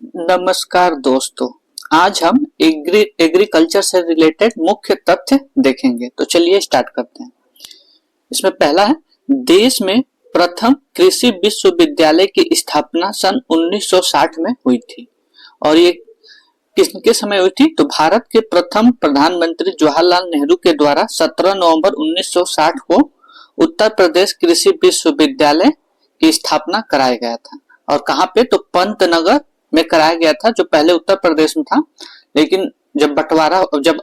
नमस्कार दोस्तों। आज हम एग्रीकल्चर से रिलेटेड मुख्य तथ्य देखेंगे। तो चलिए स्टार्ट करते हैं। इसमें पहला है, देश में प्रथम कृषि विश्वविद्यालय की स्थापना सन 1960 में हुई थी। और ये किसके समय हुई थी? तो भारत के प्रथम प्रधानमंत्री जवाहरलाल नेहरू के द्वारा 17 नवंबर 1960 को उत्तर प्रदेश कृषि विश्वविद्यालय की स्थापना कराया गया था। और कहाँ पे? तो पंतनगर में कराया गया था, जो पहले उत्तर प्रदेश में था, लेकिन जब बंटवारा, जब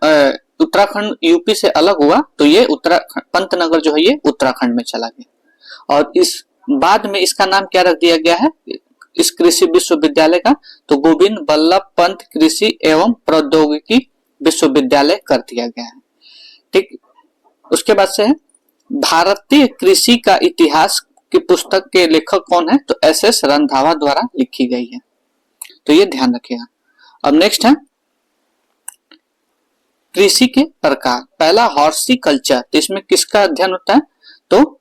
उत्तराखंड यूपी से अलग हुआ तो ये पंतनगर जो है ये उत्तराखंड में चला गया। और इस बाद में इसका नाम क्या रख दिया गया है इस कृषि विश्वविद्यालय का? तो गोविंद बल्लभ पंत कृषि एवं प्रौद्योगिकी विश्वविद्यालय कर दिया गया है। ठीक, उसके बाद से है, भारतीय कृषि का इतिहास की पुस्तक के लेखक कौन है? तो एस.एस. रंधावा द्वारा लिखी गई है, तो ये ध्यान रखिएगा। अब नेक्स्ट है कृषि के प्रकार। पहला हॉर्टिकल्चर, तो इसमें किसका अध्ययन होता है? तो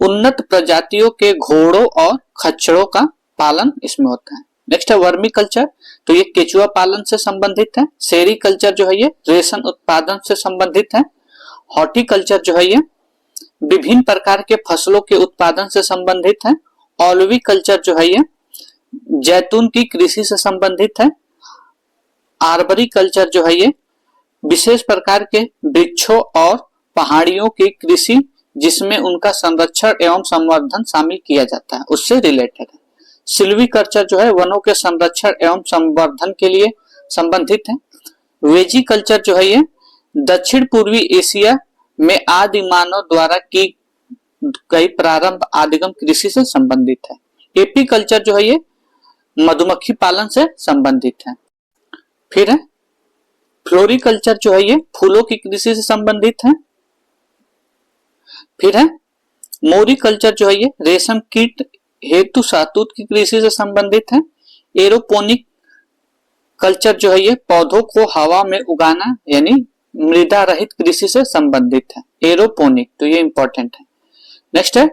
उन्नत प्रजातियों के घोड़ों और खच्चरों का पालन इसमें होता है। नेक्स्ट है वर्मी कल्चर, तो ये केचुआ पालन से संबंधित है। सेरीकल्चर जो है ये रेशम उत्पादन से संबंधित है। हॉर्टिकल्चर जो है ये विभिन्न प्रकार के फसलों के उत्पादन से संबंधित है। ऑलिविकल्चर जो है ये जैतून की कृषि से संबंधित है। आर्बरिकल्चर जो है ये विशेष प्रकार के वृक्षों और पहाड़ियों की कृषि जिसमें उनका संरक्षण एवं संवर्धन शामिल किया जाता है, उससे रिलेटेड है। सिल्वीकल्चर जो है वनों के संरक्षण एवं संवर्धन के लिए संबंधित है। वेजिकल्चर जो है ये दक्षिण पूर्वी एशिया में आदि मानव द्वारा की गई प्रारंभ आदिगम कृषि से संबंधित है। एपीकल्चर जो है ये मधुमक्खी पालन से संबंधित है। फिर है फ्लोरिकल्चर जो है ये फूलों की कृषि से संबंधित है। फिर है मोरिकल्चर जो है ये रेशम कीट हेतु शहतूत की कृषि से संबंधित है। एरोपोनिक कल्चर जो है ये पौधों को हवा में उगाना यानी मृदा रहित कृषि से संबंधित है। एरोपोनिक, तो ये इंपॉर्टेंट है। नेक्स्ट है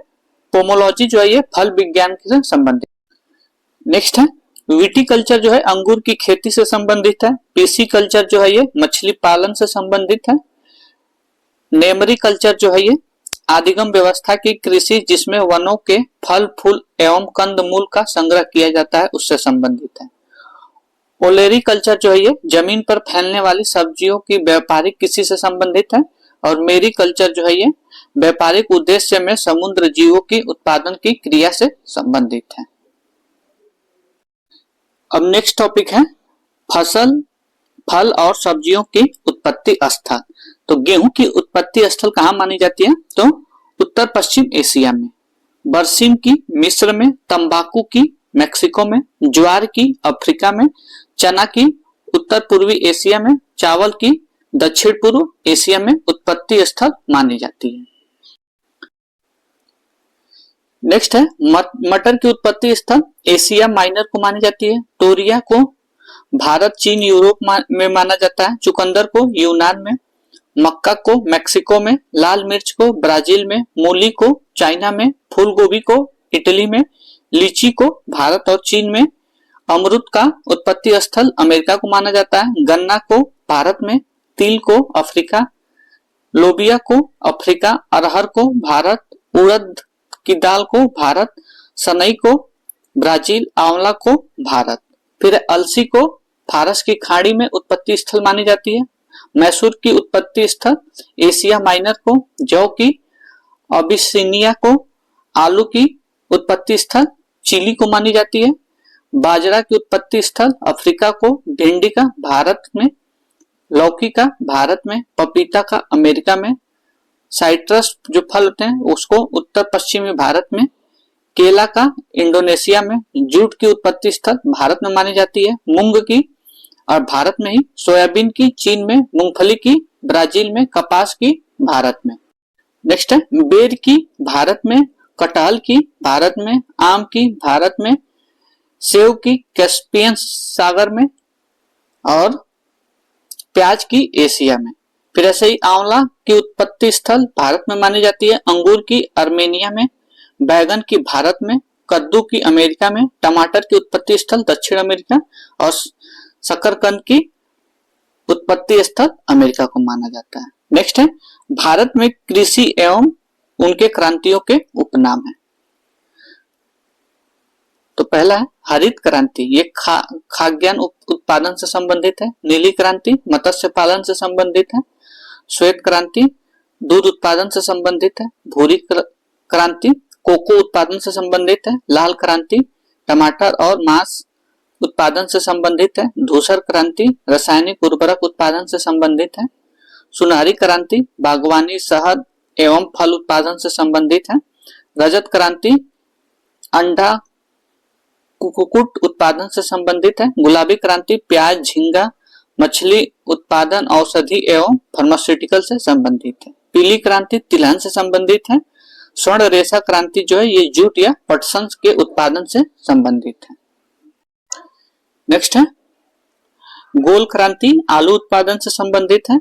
पोमोलॉजी जो है ये फल विज्ञान से संबंधित। नेक्स्ट है विटिकल्चर जो है अंगूर की खेती से संबंधित है। पिसिकल्चर जो है ये मछली पालन से संबंधित है। नेमरिकल्चर जो है ये आदिगम व्यवस्था की कृषि जिसमें वनों के फल फूल एवं कंदमूल का संग्रह किया जाता है, उससे संबंधित है। ओलेरिकल्चर जो है ये जमीन पर फैलने वाली सब्जियों की व्यापारिक कृषि से संबंधित है। और मेरिकल्चर जो है ये व्यापारिक उद्देश्य में समुद्र जीवों की उत्पादन की क्रिया से संबंधित है। अब नेक्स्ट टॉपिक है फल और सब्जियों की उत्पत्ति स्थल। तो गेहूं की उत्पत्ति स्थल कहाँ मानी जाती है? तो उत्तर पश्चिम एशिया में। बरसीम की मिस्र में। तंबाकू की मैक्सिको में। ज्वार की अफ्रीका में। चना की उत्तर पूर्वी एशिया में। चावल की दक्षिण पूर्व एशिया में उत्पत्ति स्थल मानी जाती है। नेक्स्ट है मटर की उत्पत्ति स्थल एशिया माइनर को मानी जाती है। तोरिया को भारत चीन यूरोप में माना जाता है। चुकंदर को यूनान में। मक्का को मैक्सिको में। लाल मिर्च को ब्राजील में। मूली को चाइना में। फूल गोभी को इटली में। लीची को भारत और चीन में। अमरूद का उत्पत्ति स्थल अमेरिका को माना जाता है। गन्ना को भारत में। तिल को अफ्रीका। लोबिया को अफ्रीका। अरहर को भारत। उड़द की दाल को भारत। सनई को ब्राजील। आंवला को भारत। फिर अलसी को फारस की खाड़ी में उत्पत्ति स्थल मानी जाती है। मैसूर की उत्पत्ति स्थल एशिया माइनर को। जौ की अबिसिनिया को। आलू की उत्पत्ति स्थल चिली को मानी जाती है। बाजरा की उत्पत्ति स्थल अफ्रीका को। भिंडी का भारत में। लौकी का भारत में। पपीता का अमेरिका में। साइट्रस जो फल होते हैं उसको उत्तर पश्चिमी भारत में। केला का इंडोनेशिया में। जूट की उत्पत्ति स्थल भारत में मानी जाती है। मूंग की और भारत में ही। सोयाबीन की चीन में। मूंगफली की ब्राजील में। कपास की भारत में। नेक्स्ट है बेर की भारत में। कटहल की भारत में। आम की भारत में। सेव की कैस्पियन सागर में। और प्याज की एशिया में। फिर ऐसे ही आंवला की उत्पत्ति स्थल भारत में मानी जाती है। अंगूर की अर्मेनिया में। बैगन की भारत में। कद्दू की अमेरिका में, टमाटर की उत्पत्ति स्थल दक्षिण अमेरिका और शकरकंद की उत्पत्ति स्थल अमेरिका को माना जाता है। नेक्स्ट है भारत में कृषि एवं उनके क्रांतियों के उपनाम है। तो पहला है हरित क्रांति, ये खाद्यान्न उत्पादन से संबंधित है। नीली क्रांति मत्स्य पालन से संबंधित है। श्वेत क्रांति दूध उत्पादन से संबंधित है। भूरी क्रांति कोको उत्पादन से संबंधित है। लाल क्रांति टमाटर और मांस उत्पादन से संबंधित है। धूसर क्रांति रासायनिक उर्वरक उत्पादन से संबंधित है। सुनहरी क्रांति बागवानी शहद एवं फल उत्पादन से संबंधित है। रजत क्रांति अंडा कुक्कुट उत्पादन से संबंधित है। गुलाबी क्रांति प्याज झींगा मछली उत्पादन औषधि एवं फार्मास्यूटिकल से संबंधित है। पीली क्रांति तिलहन से संबंधित है। स्वर्ण रेशा क्रांति जो है ये जूट या पटसन के उत्पादन से संबंधित है। नेक्स्ट है गोल क्रांति आलू उत्पादन से संबंधित है।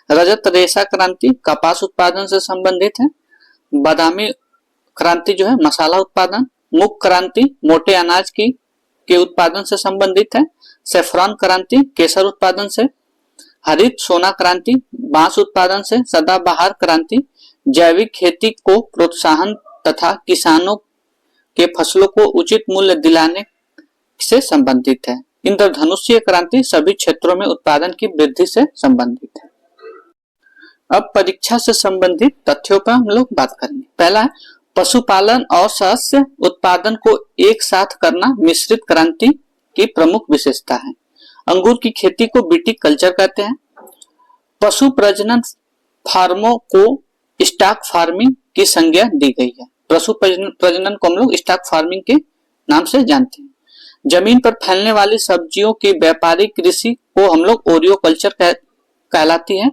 रजत रेशा क्रांति कपास उत्पादन से संबंधित है। बादामी क्रांति जो है मसाला उत्पादन। मुग क्रांति मोटे अनाज के उत्पादन से संबंधित है। सेफ्रॉन क्रांति केसर उत्पादन से। हरित सोना क्रांति बांस उत्पादन से। सदाबहार क्रांति जैविक खेती को प्रोत्साहन तथा किसानों के फसलों को उचित मूल्य दिलाने से संबंधित है। इंद्रधनुष्य क्रांति सभी क्षेत्रों में उत्पादन की वृद्धि से संबंधित है। अब परीक्षा से संबंधित तथ्यों पर हम लोग बात करेंगे। पहला है पशुपालन और शस्य उत्पादन को एक साथ करना मिश्रित क्रांति की प्रमुख विशेषता है। अंगूर की खेती को विटीकल्चर कहते हैं। पशु प्रजनन फार्मों को स्टॉक फार्मिंग की संज्ञा दी गई है। पशु प्रजनन को हम लोग स्टॉक फार्मिंग के नाम से जानते हैं। जमीन पर फैलने वाली सब्जियों की व्यापारिक कृषि को हम लोग ओरियोकल्चर कहलाती है।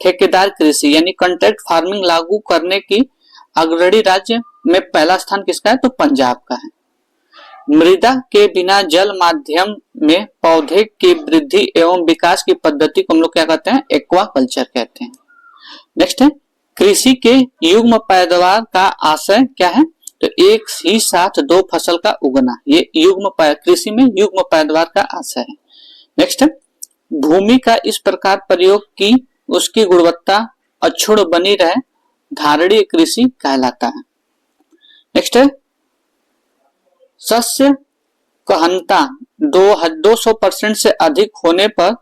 ठेकेदार कृषि यानी कॉन्ट्रैक्ट फार्मिंग लागू करने की अग्रणी राज्य में पहला स्थान किसका है? तो पंजाब का है। मृदा के बिना जल माध्यम में पौधे की वृद्धि एवं विकास की पद्धति को हम लोग क्या कहते हैं? एक्वाकल्चर कहते हैं। नेक्स्ट है कृषि के युग्म पैदावार का आशय क्या है? तो एक ही साथ दो फसल का उगना, ये कृषि में युग्म पैदावार का आशय है। नेक्स्ट है भूमि का इस प्रकार प्रयोग की उसकी गुणवत्ता अक्षुण्ण बनी रहे धारणीय कृषि कहलाता है। नेक्स्ट है शस्य गहनता 200% से अधिक होने पर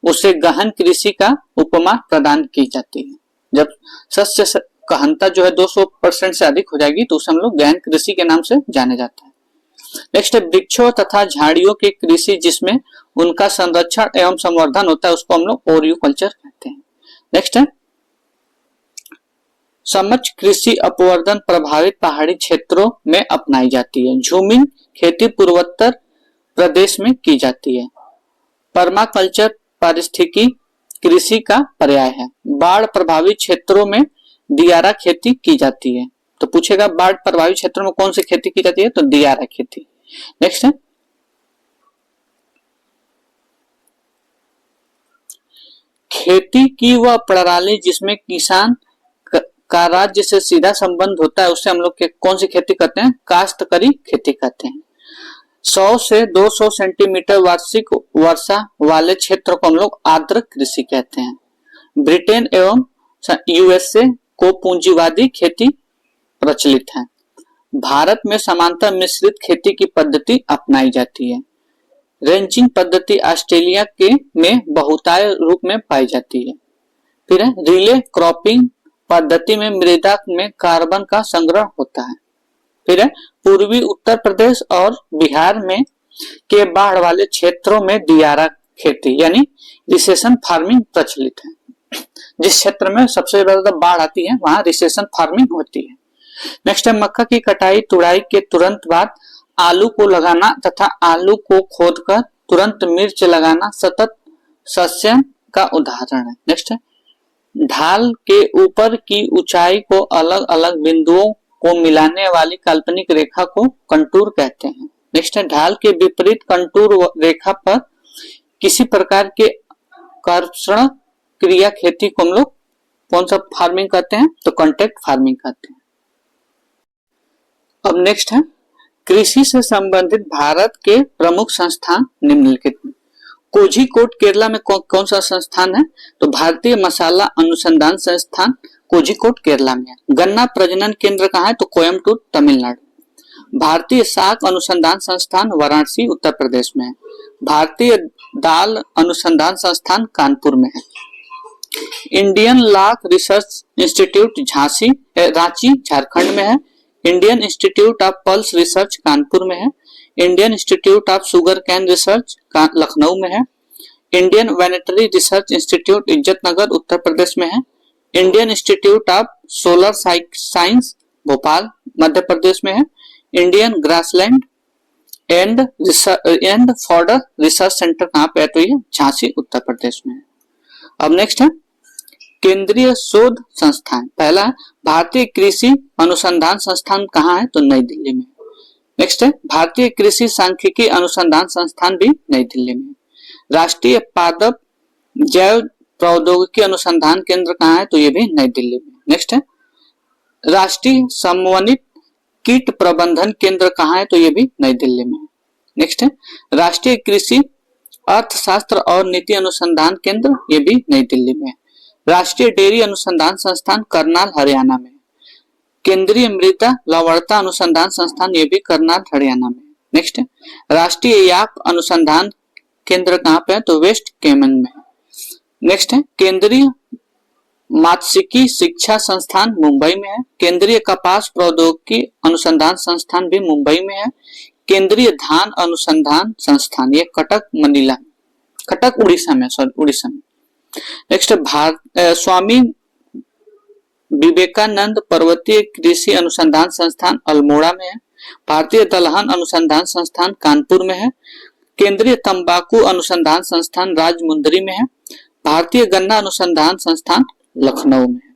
उसे गहन कृषि का उपमा प्रदान की जाती है। जब शस्य गहनता जो है 200% से अधिक हो जाएगी तो उसे हम लोग गहन कृषि के नाम से जाने जाता है। नेक्स्ट है वृक्षों तथा झाड़ियों की कृषि जिसमें उनका संरक्षण एवं संवर्धन होता है उसको हम लोग ओरियोकल्चर कहते हैं। नेक्स्ट है समक्ष कृषि अपवर्तन प्रभावित पहाड़ी क्षेत्रों में अपनाई जाती है। झूमिंग खेती पूर्वोत्तर प्रदेश में की जाती है। पर्माकल्चर पारिस्थितिकी कृषि का पर्याय है। बाढ़ प्रभावित क्षेत्रों में दियारा खेती की जाती है। तो पूछेगा बाढ़ प्रभावित क्षेत्रों में कौन सी खेती की जाती है? तो दियारा खेती। नेक्स्ट है खेती की वह प्रणाली जिसमें किसान का राज्य से सीधा संबंध होता है उससे हम लोग कौन सी खेती करते हैं? काश्तकारी खेती कहते हैं। 100 से 200 सेंटीमीटर वार्षिक वर्षा वाले क्षेत्र को हम लोग आर्द्र कृषि कहते हैं। ब्रिटेन एवं यूएसए को पूंजीवादी खेती प्रचलित है। भारत में समांतर मिश्रित खेती की पद्धति अपनाई जाती है। रेंचिंग पद्धति ऑस्ट्रेलिया के में बहुतायत रूप में पाई जाती है। फिर है रिले क्रॉपिंग पद्धति में मृदा में कार्बन का संग्रह होता है। फिर है पूर्वी उत्तर प्रदेश और बिहार में के बाढ़ वाले क्षेत्रों में दियारा खेती यानी रिसेशन फार्मिंग प्रचलित है। जिस क्षेत्र में सबसे ज्यादा बाढ़ आती है वहां रिसेशन फार्मिंग होती है। नेक्स्ट है मक्का की कटाई तुड़ाई के तुरंत बाद आलू को लगाना तथा आलू को खोदकर तुरंत मिर्च लगाना सतत सस्य का उदाहरण है। नेक्स्ट है ढाल के ऊपर की ऊंचाई को अलग अलग बिंदुओं को मिलाने वाली काल्पनिक रेखा को कंटूर कहते हैं। नेक्स्ट है ढाल के विपरीत कंटूर रेखा पर किसी प्रकार के कर्षण क्रिया खेती को हम लोग कौन सा फार्मिंग कहते हैं? तो कॉन्ट्रैक्ट फार्मिंग कहते हैं। अब नेक्स्ट है कृषि से संबंधित भारत के प्रमुख संस्थान निम्नलिखित में। कोझिकोड केरला में कौन सा संस्थान है? तो भारतीय मसाला अनुसंधान संस्थान कोझिकोड केरला में है। गन्ना प्रजनन केंद्र कहाँ है? तो कोयम्बटूर तमिलनाडु। भारतीय शाक अनुसंधान संस्थान वाराणसी उत्तर प्रदेश में है। भारतीय दाल अनुसंधान संस्थान कानपुर में है। Indian lac research institute Ranchi Jharkhand में है। Indian institute of pulse research Kanpur में है। Indian institute of sugarcane research Lucknow में है। Indian veterinary research institute Izatnagar Uttar Pradesh में है। Indian institute of solar science Bhopal Madhya Pradesh में है। Indian grassland and fodder research centre कहाँ पे है? तो ये झांसी उत्तर प्रदेश में है। अब नेक्स्ट है केंद्रीय शोध संस्थान। पहला भारतीय कृषि अनुसंधान संस्थान कहाँ है? तो नई दिल्ली में। नेक्स्ट है भारतीय कृषि सांख्यिकी अनुसंधान संस्थान भी नई दिल्ली में। राष्ट्रीय पादप जैव प्रौद्योगिकी अनुसंधान केंद्र कहाँ है? तो ये भी नई दिल्ली में। नेक्स्ट है राष्ट्रीय समन्वित कीट प्रबंधन केंद्र कहाँ है? तो ये भी नई दिल्ली में। नेक्स्ट है राष्ट्रीय कृषि अर्थशास्त्र और नीति अनुसंधान केंद्र, ये भी नई दिल्ली में। राष्ट्रीय डेयरी अनुसंधान संस्थान करनाल हरियाणा में। केंद्रीय मृदा लवणता अनुसंधान संस्थान, ये भी करनाल हरियाणा में। नेक्स्ट है राष्ट्रीय याक अनुसंधान केंद्र कहाँ पे है? तो वेस्ट केमन में। नेक्स्ट है केंद्रीय मात्स्यिकी शिक्षा संस्थान मुंबई में है। केंद्रीय कपास प्रौद्योगिकी अनुसंधान संस्थान भी मुंबई में है। केंद्रीय धान अनुसंधान संस्थान ये कटक उड़ीसा में, उड़ीसा में। नेक्स्ट स्वामी विवेकानंद पर्वतीय कृषि अनुसंधान संस्थान अल्मोड़ा में है। भारतीय दलहन अनुसंधान संस्थान कानपुर में है। केंद्रीय तंबाकू अनुसंधान संस्थान राजमुंदरी में है। भारतीय गन्ना अनुसंधान संस्थान लखनऊ में है।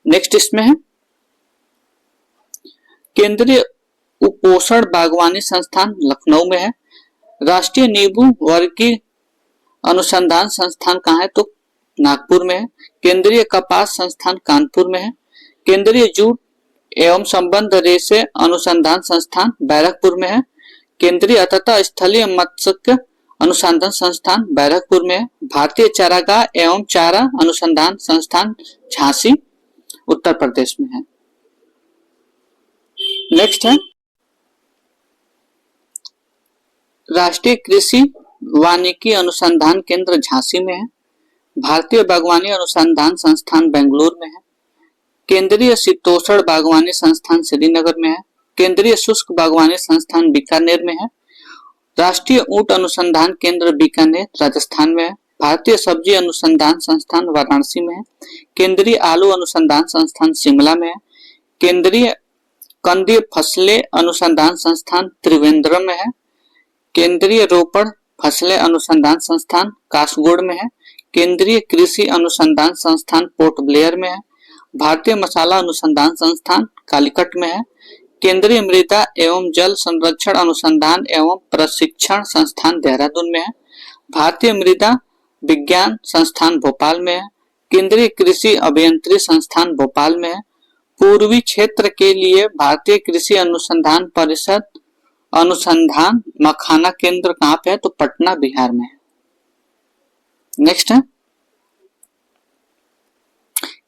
नेक्स्ट इसमें है केंद्रीय उपोषण बागवानी संस्थान लखनऊ में है। राष्ट्रीय नींबू वर्गीय अनुसंधान संस्थान कहाँ है? तो नागपुर में है। केंद्रीय कपास संस्थान कानपुर में है। केंद्रीय जूट एवं संबंध रेशे अनुसंधान संस्थान बैरकपुर में है। केंद्रीय तथा स्थलीय मत्स्य अनुसंधान संस्थान बैरकपुर में है। भारतीय चारागाह एवं चारा अनुसंधान संस्थान झांसी उत्तर प्रदेश में है। नेक्स्ट है राष्ट्रीय कृषि वानिकी अनुसंधान केंद्र झांसी में है। भारतीय बागवानी अनुसंधान संस्थान बेंगलुरु में है। केंद्रीय शीतोष्ण बागवानी संस्थान श्रीनगर में है। केंद्रीय शुष्क बागवानी संस्थान बीकानेर में है। राष्ट्रीय ऊंट अनुसंधान केंद्र बीकानेर राजस्थान में है। भारतीय सब्जी अनुसंधान संस्थान वाराणसी में है। केंद्रीय आलू अनुसंधान संस्थान शिमला में है। केंद्रीय कंदीय फसलें अनुसंधान संस्थान त्रिवेंद्रम में है। केंद्रीय रोपड़ फसलें अनुसंधान संस्थान कासगोड़ में है। केंद्रीय कृषि अनुसंधान संस्थान पोर्ट ब्लेयर में है। भारतीय मसाला अनुसंधान संस्थान कालीकट में है। केंद्रीय मृदा एवं जल संरक्षण अनुसंधान एवं प्रशिक्षण संस्थान देहरादून में है। भारतीय मृदा विज्ञान संस्थान भोपाल में है। केंद्रीय कृषि अभियंत्रण संस्थान भोपाल में है। पूर्वी क्षेत्र के लिए भारतीय कृषि अनुसंधान परिषद अनुसंधान मखाना केंद्र कहाँ पे है? तो पटना बिहार में है। नेक्स्ट है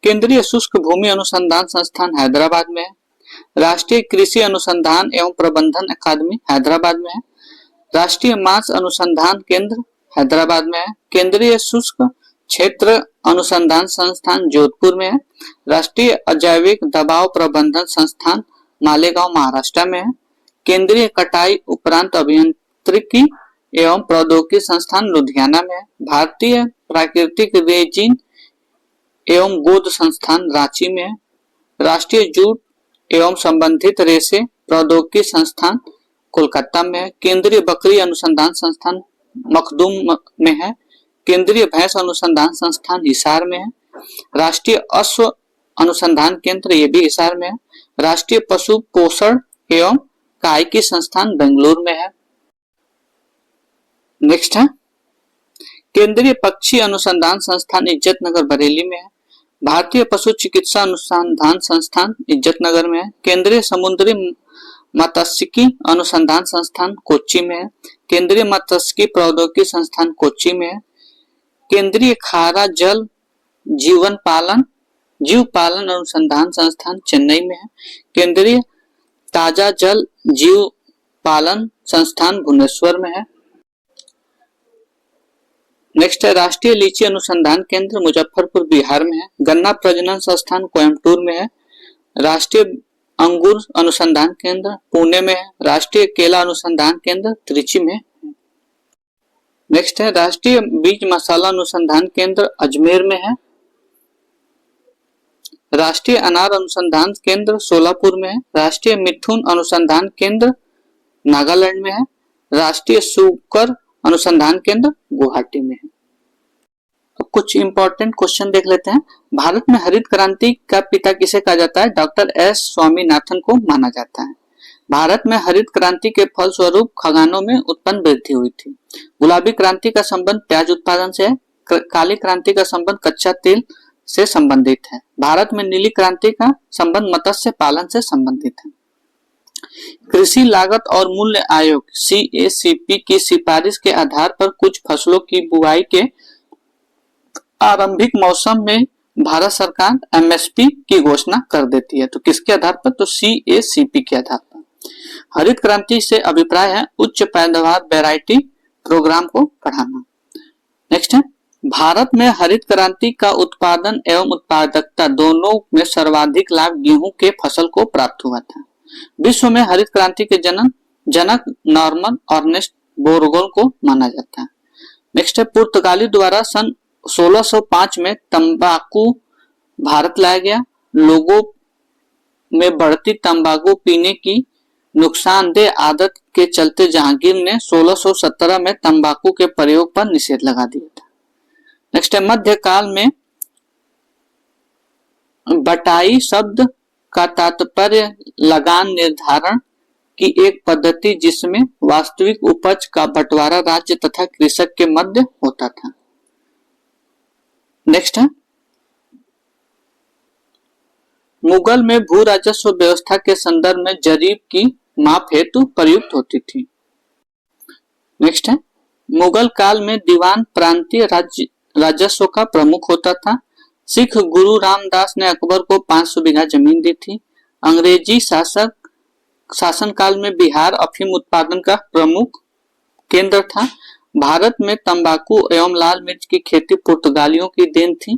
केंद्रीय शुष्क भूमि अनुसंधान संस्थान हैदराबाद में है। राष्ट्रीय कृषि अनुसंधान एवं प्रबंधन अकादमी हैदराबाद में है। राष्ट्रीय मांस अनुसंधान केंद्र हैदराबाद में है। केंद्रीय शुष्क क्षेत्र अनुसंधान संस्थान जोधपुर में है। राष्ट्रीय अजैविक दबाव प्रबंधन संस्थान मालेगांव महाराष्ट्र में है। केंद्रीय कटाई उपरांत अभियांत्रिकी एवं प्रौद्योगिकी संस्थान लुधियाना में है। भारतीय प्राकृतिक रेजिन एवं गोद संस्थान रांची में है। राष्ट्रीय जूट एवं संबंधित रेशे प्रौद्योगिकी संस्थान कोलकाता में है। केंद्रीय बकरी अनुसंधान संस्थान मखदूम में है। केंद्रीय भैंस अनुसंधान संस्थान हिसार में है। राष्ट्रीय अश्व अनुसंधान केंद्र ये भी हिसार में है। राष्ट्रीय पशु पोषण एवं कायिकी संस्थान बेंगलुरु में है। नेक्स्ट है केंद्रीय पक्षी अनुसंधान संस्थान इज्जतनगर बरेली में है। भारतीय पशु चिकित्सा अनुसंधान संस्थान इज्जतनगर में है। केंद्रीय समुद्री मात्स्यिकी अनुसंधान संस्थान कोच्चि में है। केंद्रीय मात्स्यिकी प्रौद्योगिकी संस्थान कोच्चि में है। केंद्रीय खारा जल जीव पालन अनुसंधान संस्थान चेन्नई में है। केंद्रीय ताजा जल जीव पालन संस्थान भुवनेश्वर में है। नेक्स्ट है राष्ट्रीय लीची अनुसंधान केंद्र मुजफ्फरपुर बिहार में है। गन्ना प्रजनन संस्थान कोयम्बटूर में है। राष्ट्रीय अंगूर अनुसंधान केंद्र पुणे में है। राष्ट्रीय केला अनुसंधान केंद्र त्रिची में है। नेक्स्ट है राष्ट्रीय बीज मसाला अनुसंधान केंद्र अजमेर में है। राष्ट्रीय अनार अनुसंधान केंद्र सोलापुर में है। राष्ट्रीय मिथुन अनुसंधान केंद्र नागालैंड में है। राष्ट्रीय शुकर अनुसंधान केंद्र गुवाहाटी में है। तो कुछ इंपॉर्टेंट क्वेश्चन देख लेते हैं। भारत में हरित क्रांति का पिता किसे कहा जाता है? डॉक्टर एस स्वामीनाथन को माना जाता है। भारत में हरित क्रांति के फलस्वरूप खदानों में उत्पन्न वृद्धि हुई थी। गुलाबी क्रांति का संबंध प्याज उत्पादन से है। काली क्रांति का संबंध कच्चा तेल से संबंधित है। भारत में नीली क्रांति का संबंध मत्स्य पालन से संबंधित है। कृषि लागत और मूल्य आयोग CACP की सिफारिश के आधार पर कुछ फसलों की बुआई के आरंभिक मौसम में भारत सरकार MSP की घोषणा कर देती है। तो किसके आधार पर? तो CACP के आधार पर। हरित क्रांति से अभिप्राय है उच्च पैदावार वैरायटी प्रोग्राम को बढ़ाना। नेक्स्ट है भारत में हरित क्रांति का उत्पादन एवं उत्पादकता दोनों में सर्वाधिक लाभ गेहूं के फसल को प्राप्त हुआ था। विश्व में हरित क्रांति के जनक नॉर्मन अर्नेस्ट बोरगोल को माना जाता है। नेक्स्ट है पुर्तगाली द्वारा सन 1605 में तंबाकू भारत लाया गया। लोगों में बढ़ती तंबाकू पीने की नुकसानदेह आदत के चलते जहांगीर ने 1617 में तंबाकू के प्रयोग पर निषेध लगा दिया था। नेक्स्ट है मध्यकाल में बटाई शब्द का तात्पर्य लगान निर्धारण की एक पद्धति जिसमें वास्तविक उपज का बंटवारा राज्य तथा कृषक के मध्य होता था। नेक्स्ट है मुगल में भू राजस्व व्यवस्था के संदर्भ में जरीब की माप हेतु प्रयुक्त होती थी। नेक्स्ट है मुगल काल में दीवान प्रांतीय राजस्व का प्रमुख होता था। सिख गुरु रामदास ने अकबर को 500 बीघा जमीन दी थी। अंग्रेजी शासन काल में बिहार अफीम उत्पादन का प्रमुख केंद्र था। भारत में तंबाकू एवं लाल मिर्च की खेती पुर्तगालियों की देन थी।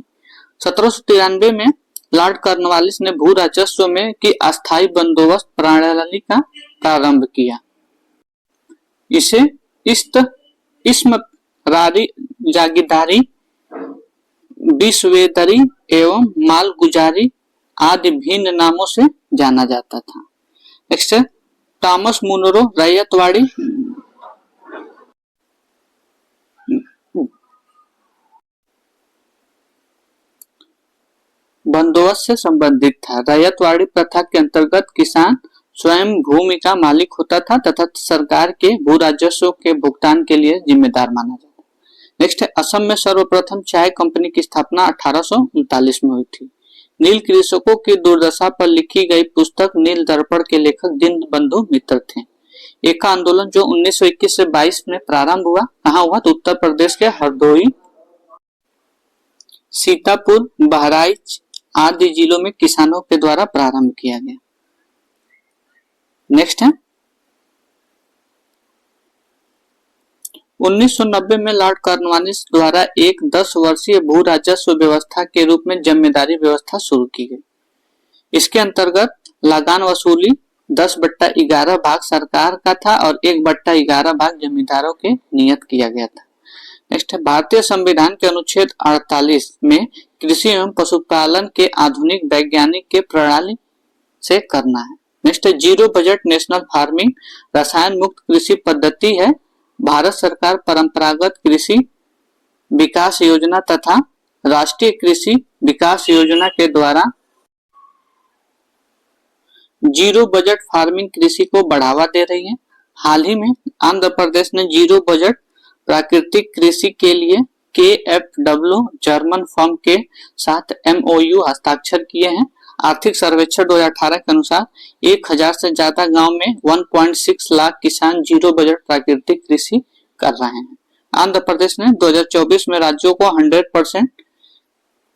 1793 में लॉर्ड कॉर्नवालिस ने भू राजस्व में की अस्थायी बंदोबस्त प्रणाली का प्रारंभ किया। इसे इस्मरारी जागीरदारी बिस्वेदरी एवं मालगुजारी आदि भिन्न नामों से जाना जाता था। नेक्स्ट है टॉमस मुनरो रैयतवाड़ी बंदोबस्त से संबंधित था। रैयतवाड़ी प्रथा के अंतर्गत किसान स्वयं भूमि का मालिक होता था तथा सरकार के भू राजस्व के भुगतान के लिए जिम्मेदार माना जाता। नेक्स्ट है असम में सर्वप्रथम चाय कंपनी की स्थापना 1839 में हुई थी। नील कृषकों की दुर्दशा पर लिखी गई पुस्तक नील दर्पण के लेखक दीनबंधु मित्र थे। एका आंदोलन जो 1921 से 22 में प्रारंभ हुआ कहाँ हुआ? तो उत्तर प्रदेश के हरदोई, सीतापुर, बहराइच आदि जिलों में किसानों के द्वारा प्रारंभ किया गया। नेक्स्ट है 1990 में लॉर्ड कॉर्नवालिस द्वारा एक 10 वर्षीय भू राजस्व व्यवस्था के रूप में जमींदारी व्यवस्था शुरू की गई। इसके अंतर्गत लगान वसूली 10/11 भाग सरकार का था और 1/11 भाग जमींदारों के नियत किया गया था। नेक्स्ट है भारतीय संविधान के अनुच्छेद 48 में कृषि एवं पशुपालन के आधुनिक वैज्ञानिक के प्रणाली से करना है। नेक्स्ट है जीरो बजट नेशनल फार्मिंग रसायन मुक्त कृषि पद्धति है। भारत सरकार परंपरागत कृषि विकास योजना तथा राष्ट्रीय कृषि विकास योजना के द्वारा जीरो बजट फार्मिंग कृषि को बढ़ावा दे रही है। हाल ही में आंध्र प्रदेश ने जीरो बजट प्राकृतिक कृषि के लिए KFW जर्मन फर्म के साथ MOU हस्ताक्षर किए हैं। आर्थिक सर्वेक्षण 2018 के अनुसार 1000 से ज्यादा गांव में 1.6 लाख किसान जीरो बजट प्राकृतिक कृषि कर रहे हैं। आंध्र प्रदेश ने 2024 में राज्यों को 100%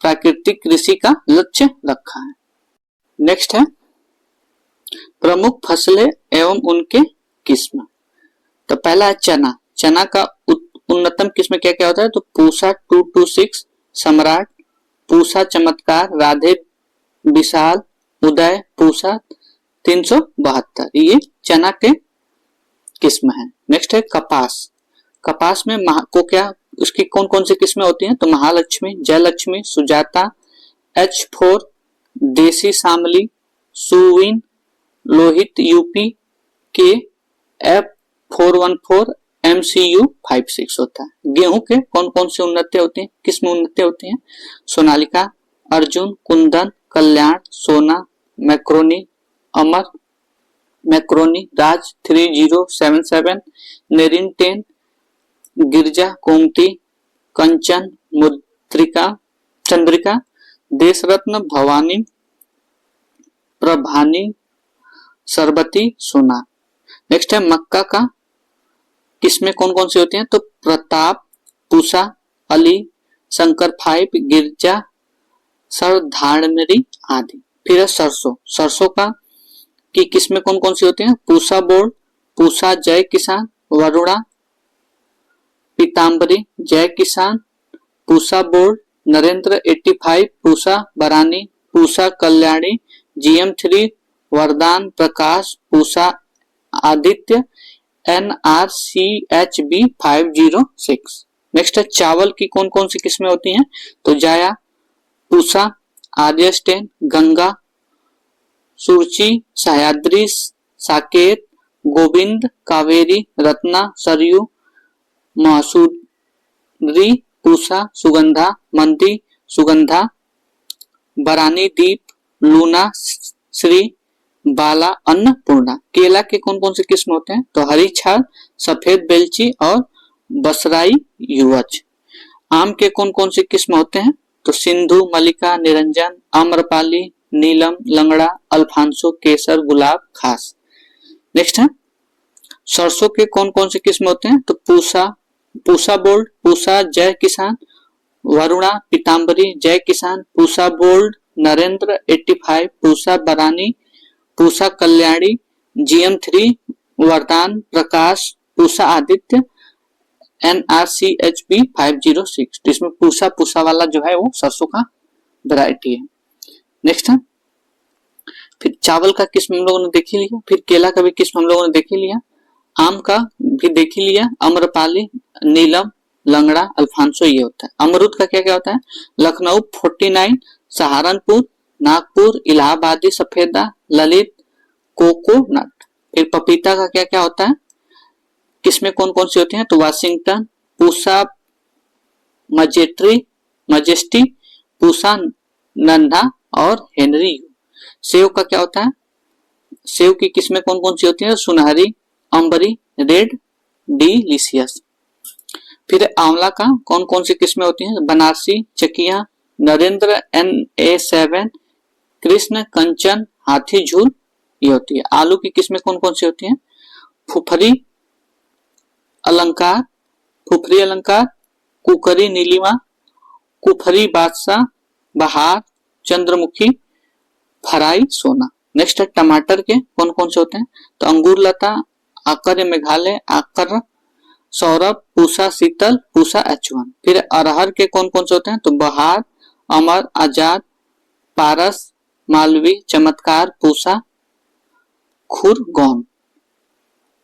प्राकृतिक कृषि का लक्ष्य रखा है। नेक्स्ट है प्रमुख फसलें एवं उनके किस्म। तो पहला है चना। चना का उन्नतम किस्म क्या क्या होता है? तो पूसा 226, सम्राट, पूसा चमत्कार, राधे, विशाल, उदय, पूसा 372, ये चना के किस्म है। नेक्स्ट है कपास। कपास में को क्या उसकी कौन कौन सी किस्में होती हैं? तो महालक्ष्मी, जयलक्ष्मी, सुजाता, H4, देसी शामली, सुविन, लोहित यूपी के F414, MCU 56 होता है। गेहूं के कौन कौन से उन्नति होती हैं, किस्म उन्नति होती हैं? सोनालिका, अर्जुन, कुंदन, कल्याण, सोना, मैक्रोनी, अमर, मैक्रोनी, राज 3077, नेरिन 10, गिरजा, गोमती, कंचन, मुद्रिका, चंद्रिका, देश रत्न, भवानी, प्रभानी, सरबती, सोना। नेक्स्ट है मक्का का किस्में कौन कौन सी होती हैं? तो प्रताप, पूसा, अली, शंकर 5, गिरजा, सरधारमरी आदि। फिर है सरसों। सरसों का की किस्में कौन कौन सी होती हैं? पूसा बोर्ड, पूसा जय किसान, वरुणा, पीताम्बरी, जय किसान, पूसा बोर्ड, नरेंद्र 85, पूसा बरानी, पूसा कल्याणी, GM3, वरदान, प्रकाश, पूसा आदित्य, NRCHB 506। नेक्स्ट है चावल की कौन कौन सी किस्में होती हैं? तो जाया, पूसा, आर्यस्टेन, गंगा, सुरुचि, सह्याद्री, साकेत, गोविंद, कावेरी, रत्ना, सरयू, मसूरी, पूसा, सुगंधा, मंदी, सुगंधा, बरानी, दीप, लूना, श्री, बाला, अन्नपूर्णा। केला के कौन कौन से किस्म होते हैं? तो हरी छाल, सफेद बेलची और बसराई युवज। आम के कौन कौन से किस्म होते हैं? तो सिंधु, मलिका, निरंजन, आम्रपाली, नीलम, लंगड़ा, अल्फांसो, केसर, गुलाब, खास। नेक्स्ट है सरसों के कौन कौन से किस्म होते हैं? तो पूसा, पूसा बोल्ड, पूसा जय किसान, वरुणा, पीताम्बरी, जय किसान, पूसा बोल्ड, नरेंद्र 85, पूसा बरानी, पूसा कल्याणी, GM3, वरदान, प्रकाश, पूसा आदित्य, NRCHB 506। तो इसमें पूसा पूसा वाला जो है वो सरसों का वैरायटी है। नेक्स्ट है फिर चावल का किस्म हम लोगों ने देख ही लिया, फिर केला का भी किस्म हम लोगों ने देख ही लिया, आम का भी देख ही लिया, अम्रपाली, नीलम, लंगड़ा, अल्फांसो ये होता है। अमरूद का क्या क्या होता है? लखनऊ 49, सहारनपुर, नागपुर, इलाहाबादी सफेदा, ललित, कोकोनट। फिर पपीता का क्या क्या होता है? किसमें कौन कौन सी होती हैं? तो वाशिंगटन, पूसा मजेस्टी, पूसा नन्हा और हेनरी। सेव का क्या होता है? सेव की किस्में कौन कौन सी होती हैं? सुनहरी, अंबरी, रेड, डिलीशियस। फिर आंवला का कौन कौन सी किस्में होती हैं? बनारसी, चकिया, नरेंद्र NA7, कृष्ण, कंचन, हाथी झूल ये होती है। आलू की किस्में कौन कौन सी होती हैं? फुफरी अलंकार, कुकरी नीलिमा, कुफरी बादशाह, बहार, चंद्रमुखी, फराई, सोना। नेक्स्ट है टमाटर के कौन कौन से होते हैं? तो अंगूर लता, आकर मेघालय, आकर सौरभ, पूसा शीतल, पूसा H1। फिर अरहर के कौन कौन से होते हैं? तो बहार, अमर, आजाद, पारस, मालवी, चमत्कार, पूसा, खुर, गौन।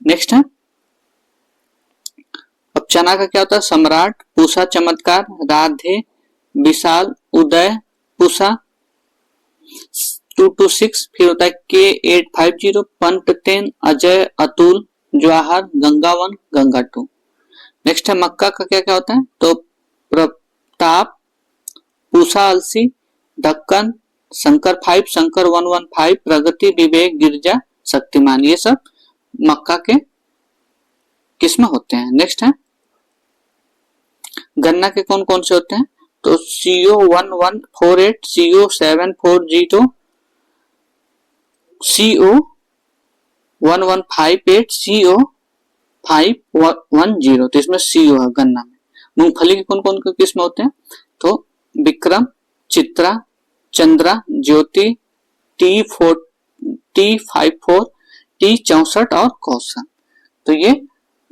नेक्स्ट है अब चना का क्या होता है? सम्राट, पूसा चमत्कार, राधे, विशाल, उदय, पूसा 226। फिर होता है K850, पंत 10, अजय, अतुल, जवाहर, गंगावन, गंगा 2। नेक्स्ट है मक्का का क्या क्या होता है? तो प्रताप, पूसा अलसी, ढक्कन, शंकर 5, शंकर 115, प्रगति, विवेक, गिरजा, शक्तिमान। ये सब मक्का के किस्म होते हैं। नेक्स्ट है गन्ना के कौन कौन से होते हैं? तो CO1148, CO740, CO1158, CO510। तो इसमें CO है गन्ना में। मूंगफली के कौन कौन के किस्म होते हैं? तो विक्रम, चित्रा, चंद्रा, ज्योति, T54, T64 और कौशन। तो ये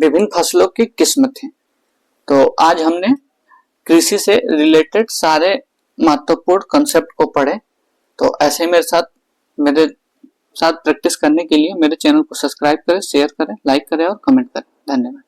विभिन्न फसलों की किस्म थे। तो आज हमने कृषि से रिलेटेड सारे महत्वपूर्ण कंसेप्ट को पढ़े। तो ऐसे मेरे साथ प्रैक्टिस करने के लिए मेरे चैनल को सब्सक्राइब करें, शेयर करें, लाइक करें और कमेंट करें। धन्यवाद।